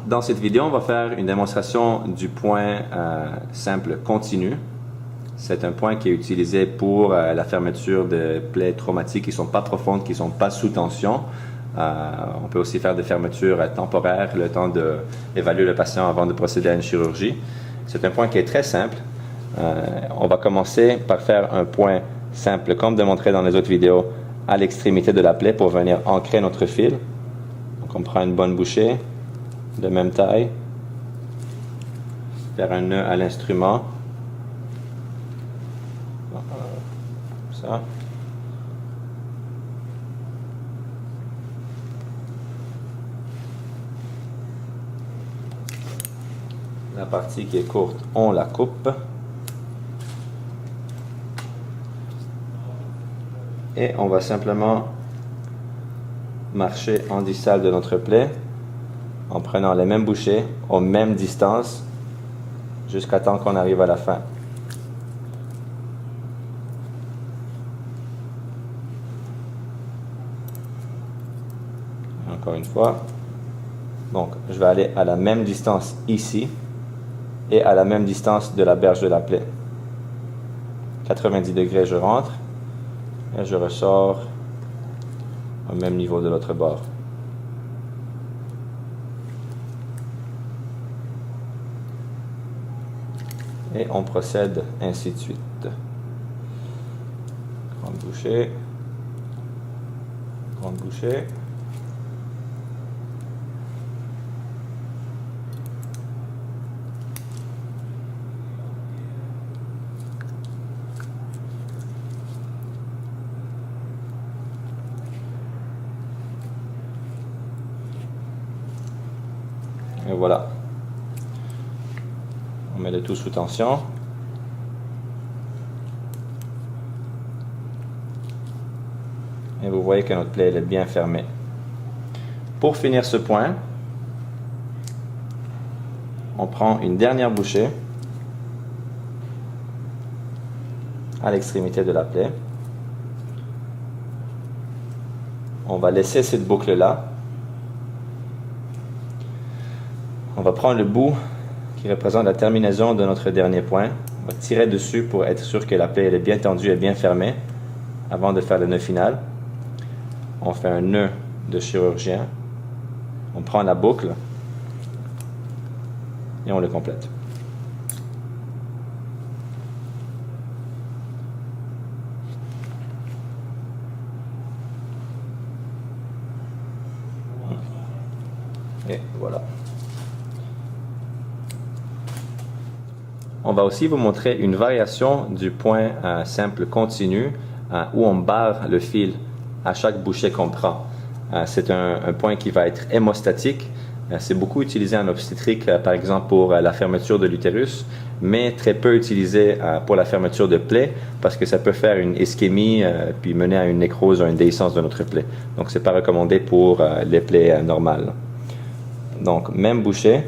Dans cette vidéo, on va faire une démonstration du point simple continu. C'est un point qui est utilisé pour la fermeture de plaies traumatiques qui ne sont pas profondes, qui ne sont pas sous tension. On peut aussi faire des fermetures temporaires, le temps d'évaluer le patient avant de procéder à une chirurgie. C'est un point qui est très simple. On va commencer par faire un point simple, comme démontré dans les autres vidéos, à l'extrémité de la plaie pour venir ancrer notre fil. Donc on prend une bonne bouchée de même taille, faire un nœud à l'instrument, comme ça. La partie qui est courte, on la coupe. Et on va simplement marcher en distale de notre plaie en prenant les mêmes bouchées aux mêmes distances jusqu'à temps qu'on arrive à la fin. Encore une fois. Donc, je vais aller à la même distance ici et à la même distance de la berge de la plaie. 90 degrés, je rentre et je ressors au même niveau de l'autre bord. Et on procède ainsi de suite. Grande bouchée. Grande bouchée. Et voilà. On met le tout sous tension. Et vous voyez que notre plaie est bien fermée. Pour finir ce point, on prend une dernière bouchée à l'extrémité de la plaie. On va laisser cette boucle-là. On va prendre le bout qui représente la terminaison de notre dernier point. On va tirer dessus pour être sûr que la plaie est bien tendue et bien fermée avant de faire le nœud final. On fait un nœud de chirurgien. On prend la boucle et on le complète. Et voilà. On va aussi vous montrer une variation du point simple continu où on barre le fil à chaque bouchée qu'on prend. C'est un point qui va être hémostatique. C'est beaucoup utilisé en obstétrique, par exemple pour la fermeture de l'utérus, mais très peu utilisé pour la fermeture de plaie parce que ça peut faire une ischémie puis mener à une nécrose ou à une déhiscence de notre plaie. Donc, c'est pas recommandé pour les plaies normales. Donc, même bouchée.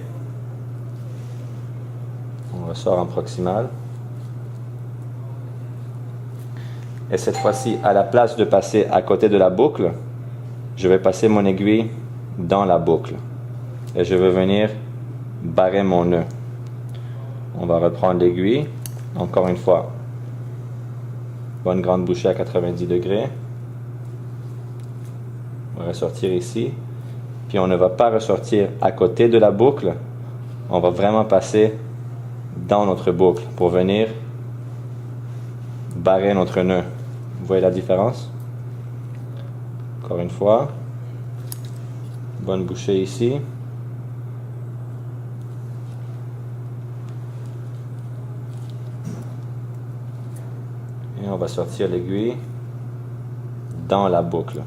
On ressort en proximal. Et cette fois-ci, à la place de passer à côté de la boucle, je vais passer mon aiguille dans la boucle. Et je vais venir barrer mon nœud. On va reprendre l'aiguille. Encore une fois, bonne grande bouchée à 90 degrés. On va ressortir ici. Puis on ne va pas ressortir à côté de la boucle. On va vraiment passer dans notre boucle pour venir barrer notre nœud. Vous voyez la différence? Encore une fois. Bonne bouchée ici. Et on va sortir l'aiguille dans la boucle.